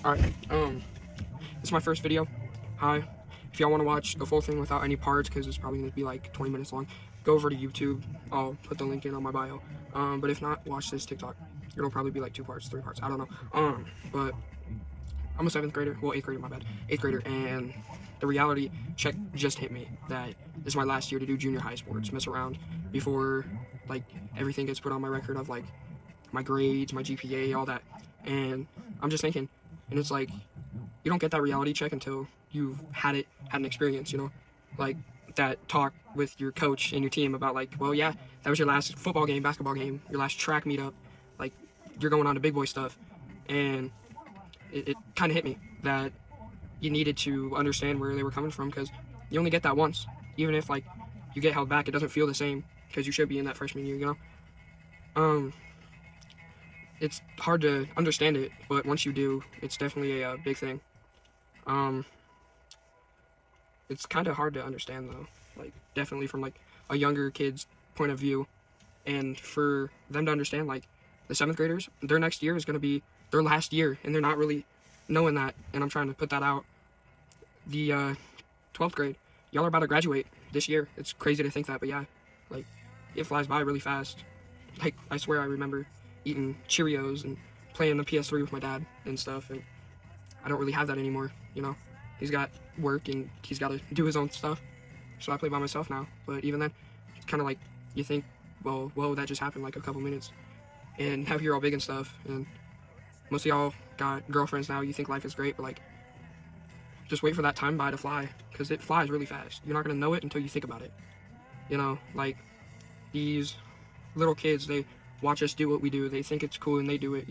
Alright, it's my first video. Hi. If y'all want to watch the full thing without any parts, because it's probably going to be like 20 minutes long, go over to YouTube. I'll put the link in on my bio. But if not, watch this TikTok. It'll probably be like 2 parts, 3 parts. I don't know. But I'm a 7th grader. Well, 8th grader, my bad. 8th grader, and the reality check just hit me that this is my last year to do junior high sports. Mess around before, like, everything gets put on my record of, like, my grades, my GPA, all that. And I'm just thinking, and it's like, you don't get that reality check until you've had an experience, like that talk with your coach and your team about, like, well, yeah, that was your last football game, basketball game, your last track meetup, like, you're going on to big boy stuff. And it kind of hit me that you needed to understand where they were coming from, because you only get that once. Even if, like, you get held back, it doesn't feel the same, because you should be in that freshman year. It's hard to understand it, but once you do, it's definitely a big thing. It's kind of hard to understand, though, like, definitely from, like, a younger kid's point of view, and for them to understand, like, the 7th graders, their next year is going to be their last year, and they're not really knowing that, and I'm trying to put that out. The 12th grade, y'all are about to graduate this year. It's crazy to think that, but yeah, like, it flies by really fast. Like, I swear I remember eating Cheerios and playing the PS3 with my dad and stuff, and I don't really have that anymore. He's got work and he's got to do his own stuff, so I play by myself now. But even then, it's kind of like, you think, well, whoa, that just happened like a couple minutes, and now you're all big and stuff, and most of y'all got girlfriends now. You think life is great, but, like, just wait for that time by to fly, because it flies really fast. You're not going to know it until you think about it. Like, these little kids, they watch us do what we do. They think it's cool and they do it,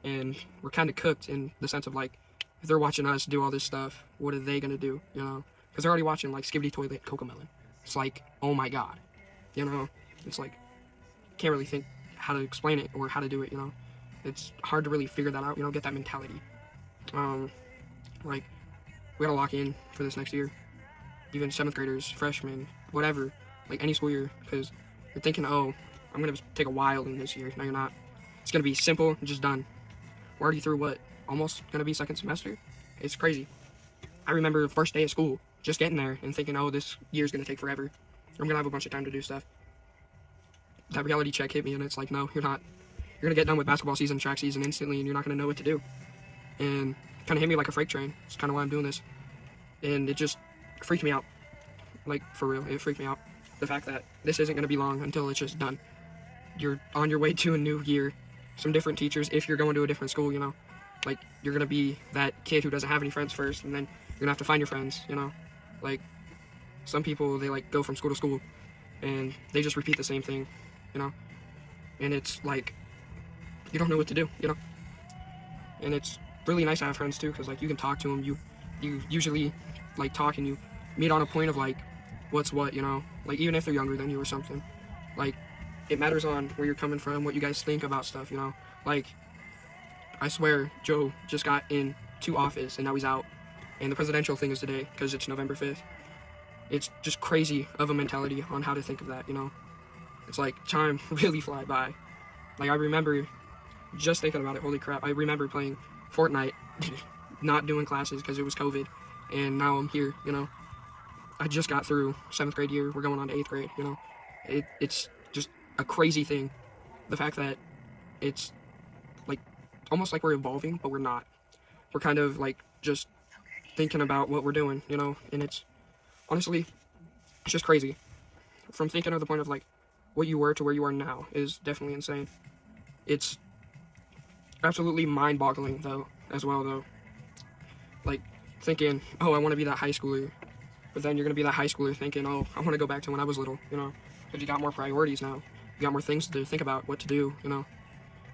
and we're kind of cooked in the sense of, like, if they're watching us do all this stuff, what are they going to do, because they're already watching, like, Skibbity Toilet, Cocomelon. It's like, oh my god, it's like, can't really think how to explain it or how to do it. It's hard to really figure that out, get that mentality. Like, we gotta lock in for this next year, even 7th graders, freshmen, whatever, like, any school year, because you're thinking, oh, I'm gonna take a while in this year. No, you're not. It's gonna be simple and just done. We're already through what, almost gonna be 2nd semester. It's crazy. I remember the first day of school, just getting there and thinking, oh, this year's gonna take forever. I'm gonna have a bunch of time to do stuff. That reality check hit me, and it's like, no, you're not. You're gonna get done with basketball season, track season instantly, and you're not gonna know what to do. And it kind of hit me like a freight train. It's kind of why I'm doing this, and it just freaked me out. Like, for real, it freaked me out. The fact that this isn't gonna be long until it's just done. You're on your way to a new year, some different teachers. If you're going to a different school, like, you're gonna be that kid who doesn't have any friends first, and then you're gonna have to find your friends. Like, some people, they, like, go from school to school, and they just repeat the same thing. And it's like, you don't know what to do. And it's really nice to have friends too, because, like, you can talk to them. You usually, like, talk, and you meet on a point of, like, what's what. Like, even if they're younger than you or something, like, it matters on where you're coming from, what you guys think about stuff. Like, I swear Joe just got into office and now he's out, and the presidential thing is today because it's November 5th. It's just crazy of a mentality on how to think of that. It's like, time really fly by. Like, I remember just thinking about it, holy crap, I remember playing Fortnite, not doing classes because it was COVID, and now I'm here. I just got through 7th grade year, we're going on to 8th grade. It's just a crazy thing, the fact that it's, like, almost like we're evolving, but we're not. We're kind of, like, just thinking about what we're doing, and it's, honestly, it's just crazy. From thinking of the point of, like, what you were to where you are now is definitely insane. It's absolutely mind-boggling, though, as well, though. Like, thinking, oh, I want to be that high schooler, but then you're going to be that high schooler thinking, oh, I want to go back to when I was little, because you got more priorities now. You got more things to think about, what to do, You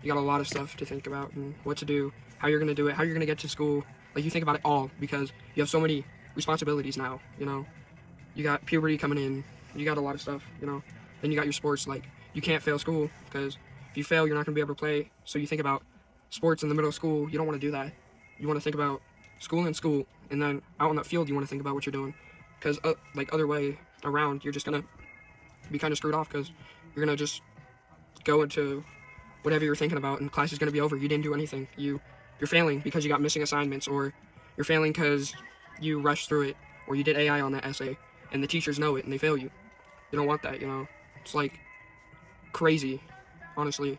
got a lot of stuff to think about, and what to do, how you're going to do it, how you're going to get to school. Like, you think about it all, because you have so many responsibilities now, You got puberty coming in, you got a lot of stuff, Then you got your sports. Like, you can't fail school, because if you fail, you're not going to be able to play. So you think about sports in the middle of school. You don't want to do that. You want to think about school in school, and then out on that field, you want to think about what you're doing. Because, like, other way around, you're just going to be kind of screwed off, because you're going to just go into whatever you're thinking about, and class is going to be over. You didn't do anything. You you're failing because you got missing assignments, or you're failing because you rushed through it, or you did AI on that essay, and the teachers know it and they fail you. You don't want that, you know? It's like crazy, honestly.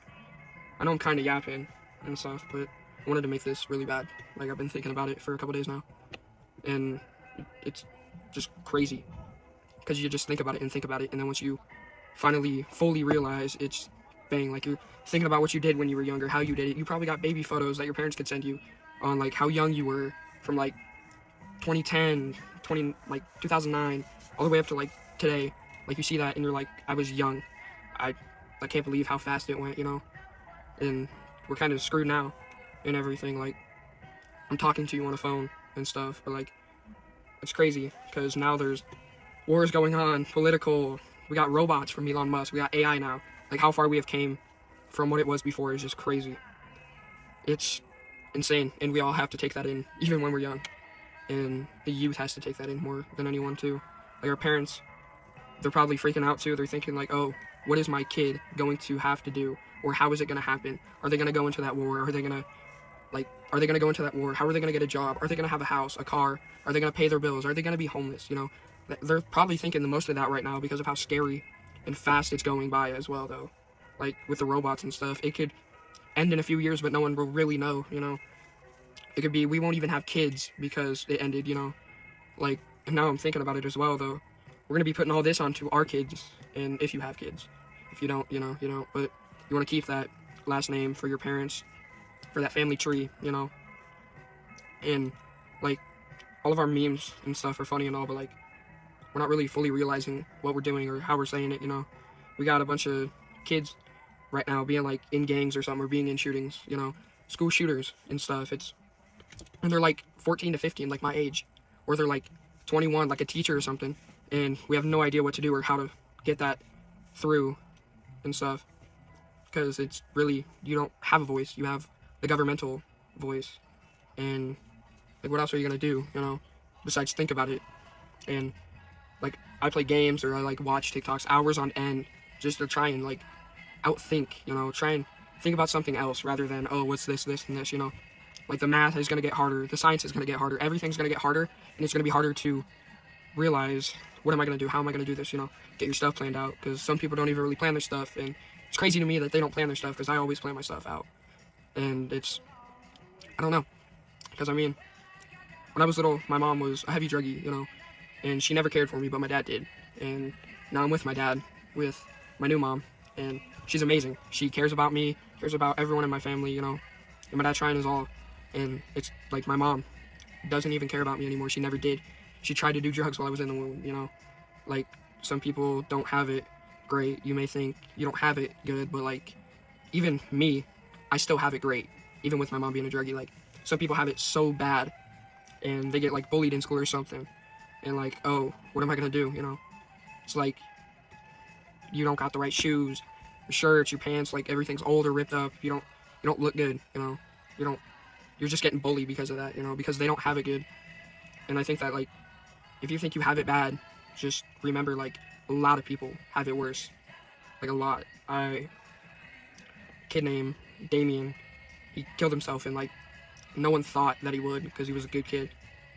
I know I'm kind of yapping and stuff, but I wanted to make this really bad. Like, I've been thinking about it for a couple days now, and it's just crazy because you just think about it and think about it, and then once you finally fully realize, it's bang, like you're thinking about what you did when you were younger, how you did it. You probably got baby photos that your parents could send you on like how young you were from like 2010, 20, like 2009, all the way up to like today. Like you see that and you're like, I was young. I can't believe how fast it went, you know? And we're kind of screwed now and everything. Like, I'm talking to you on a phone and stuff, but like, it's crazy because now there's wars going on, political. We got robots from Elon Musk. We got AI now. Like, how far we have came from what it was before is just crazy. It's insane, and we all have to take that in, even when we're young. And the youth has to take that in more than anyone too. Like our parents, they're probably freaking out too. They're thinking like, oh, what is my kid going to have to do, or how is it going to happen? Are they going to go into that war? Are they going to go into that war? How are they going to get a job? Are they going to have a house, a car? Are they going to pay their bills? Are they going to be homeless? You know, they're probably thinking the most of that right now because of how scary and fast it's going by as well, though. Like with the robots and stuff, it could end in a few years, but no one will really know, you know. It could be we won't even have kids because it ended, you know. Like, now I'm thinking about it as well, though. We're going to be putting all this onto our kids, and if you have kids. If you don't, you know, you don't. But you want to keep that last name for your parents, for that family tree, you know. And, like, all of our memes and stuff are funny and all, but, like, we're not really fully realizing what we're doing or how we're saying it, you know. We got a bunch of kids right now being, like, in gangs or something, or being in shootings, you know. School shooters and stuff. And they're, like, 14 to 15, like my age. Or they're, like, 21, like a teacher or something. And we have no idea what to do or how to get that through and stuff. Because it's really, you don't have a voice. You have the governmental voice. And, like, what else are you going to do, you know, besides think about it? And, like, I play games or I, like, watch TikToks hours on end just to try and, like, outthink, you know, try and think about something else rather than, oh, what's this, and this, you know. Like, the math is going to get harder, the science is going to get harder, everything's going to get harder, and it's going to be harder to realize, what am I going to do, how am I going to do this, you know, get your stuff planned out, because some people don't even really plan their stuff, and it's crazy to me that they don't plan their stuff, because I always plan my stuff out, and it's, I don't know, because, I mean, when I was little, my mom was a heavy druggie, you know, and she never cared for me, but my dad did, and now I'm with my dad, with my new mom, and she's amazing. She cares about me, cares about everyone in my family, you know, and my dad's trying his all, and it's like my mom doesn't even care about me anymore. She never did. She tried to do drugs while I was in the womb, you know, like, some people don't have it great. You may think you don't have it good, but, like, even me, I still have it great, even with my mom being a druggie. Like, some people have it so bad, and they get, like, bullied in school or something, and, like, oh, what am I gonna do, you know? It's like, you don't got the right shoes, your shirts, your pants, like, everything's old or ripped up. You don't look good, you know. You're just getting bullied because of that, you know, because they don't have it good. And I think that, like, if you think you have it bad, just remember, like, a lot of people have it worse. Like, a lot. A kid named Damien, he killed himself, and, like, no one thought that he would because he was a good kid.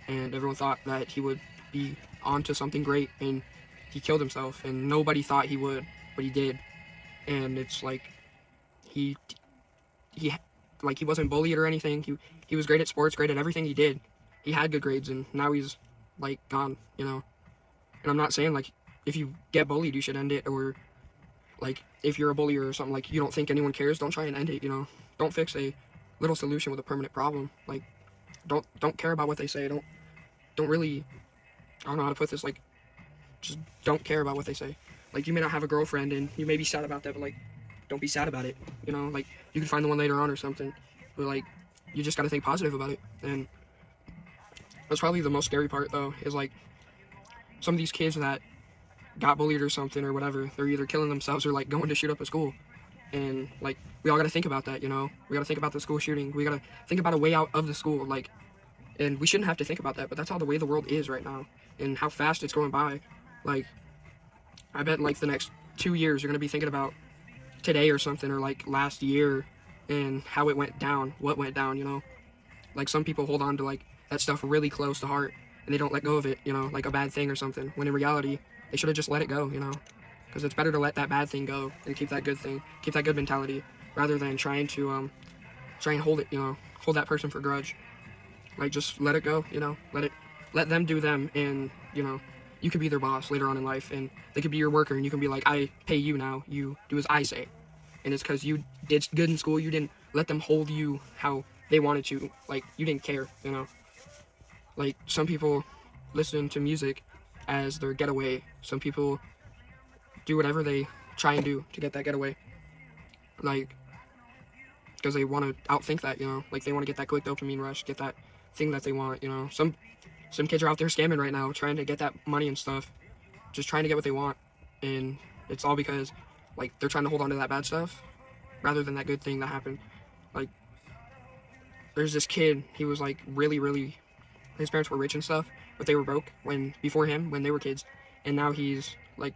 And everyone thought that he would be onto something great, and he killed himself, and nobody thought he would, but he did. And it's like, he like, he wasn't bullied or anything. He was great at sports, great at everything he did. He had good grades, and now he's, like, gone, you know. And I'm not saying, like, if you get bullied, you should end it, or, like, if you're a bully or something, like, you don't think anyone cares, don't try and end it, you know. Don't fix a little solution with a permanent problem. Like, don't care about what they say. Don't really, I don't know how to put this, like, just don't care about what they say. Like, you may not have a girlfriend, and you may be sad about that, but, like, don't be sad about it, you know. Like, you can find the one later on or something, but, like, you just gotta think positive about it. And that's probably the most scary part, though, is, like, some of these kids that got bullied or something or whatever, they're either killing themselves or, like, going to shoot up a school. And, like, we all gotta think about that, you know. We gotta think about the school shooting. We gotta think about a way out of the school, like, and we shouldn't have to think about that, but that's how the way the world is right now, and how fast it's going by. Like, I bet in, like, the next 2 years you're gonna be thinking about today or something, or, like, last year, and how it went down, what went down, you know. Like some people hold on to like that stuff really close to heart and they don't let go of it, like a bad thing or something, when in reality they should have just let it go, because it's better to let that bad thing go and keep that good thing, keep that good mentality, rather than trying to try and hold it, hold that person for grudge. Like just let it go, let them do them, and you could be their boss later on in life, and they could be your worker, and you can be like, I pay you now, you do as I say. And it's because you did good in school, you didn't let them hold you how they wanted to, like you didn't care. Like some people listen to music as their getaway. Some people do whatever they try and do to get that getaway, like because they want to outthink that, like they want to get that quick dopamine rush, get that thing that they want. Some kids are out there scamming right now, trying to get that money and stuff, just trying to get what they want, and it's all because like they're trying to hold on to that bad stuff rather than that good thing that happened. Like there's this kid, he was like really, his parents were rich and stuff, but they were broke before him when they were kids, and now he's like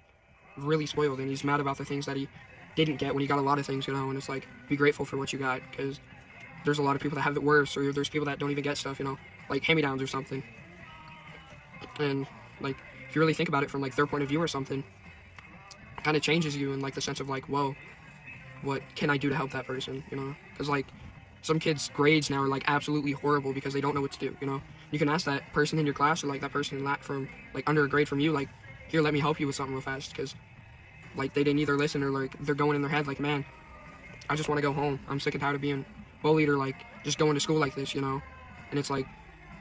really spoiled, and he's mad about the things that he didn't get when he got a lot of things, and it's like, be grateful for what you got, because there's a lot of people that have it worse, or there's people that don't even get stuff, like hand-me-downs or something. And like if you really think about it from like their point of view or something, it kind of changes you in like the sense of like, whoa, what can I do to help that person, because like some kids' grades now are like absolutely horrible because they don't know what to do. You can ask that person in your class, or like that person from like under a grade from you, like, here, let me help you with something real fast, because like they didn't either listen, or like they're going in their head like, man, I just want to go home, I'm sick and tired of being bullied, or like just going to school like this, and it's like,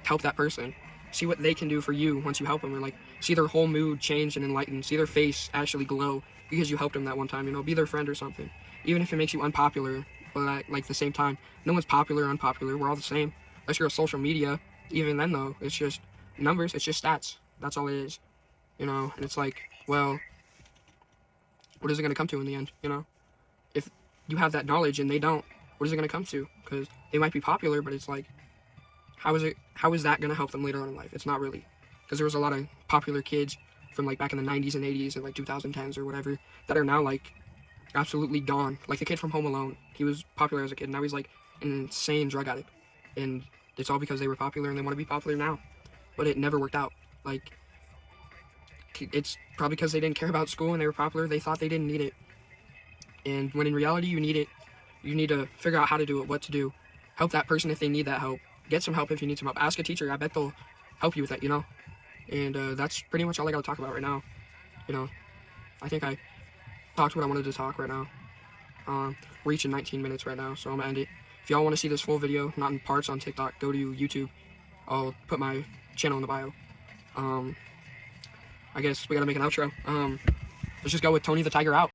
help that person, see what they can do for you once you help them, or like see their whole mood change and enlighten, see their face actually glow because you helped them that one time, be their friend or something, even if it makes you unpopular. But at like the same time, no one's popular or unpopular, we're all the same, unless you're on social media. Even then though, it's just numbers, it's just stats, that's all it is. And it's like, well, what is it going to come to in the end? If you have that knowledge and they don't, what is it going to come to? Because they might be popular, but it's like, how is that going to help them later on in life? It's not really, because there was a lot of popular kids from like back in the 90s and 80s and like 2010s or whatever that are now like absolutely gone. Like the kid from Home Alone, he was popular as a kid, now he's like an insane drug addict, and it's all because they were popular and they want to be popular now, but it never worked out. Like it's probably because they didn't care about school and they were popular, they thought they didn't need it, and when in reality you need it. You need to figure out how to do it, what to do, help that person if they need that help, get some help if you need some help, ask a teacher, I bet they'll help you with that, and that's pretty much all I gotta talk about right now. I think I talked what I wanted to talk right now. We're reaching 19 minutes right now, so I'm gonna end it. If y'all want to see this full video, not in parts, on TikTok, go to YouTube. I'll put my channel in the bio. I guess we gotta make an outro. Let's just go with Tony the Tiger out.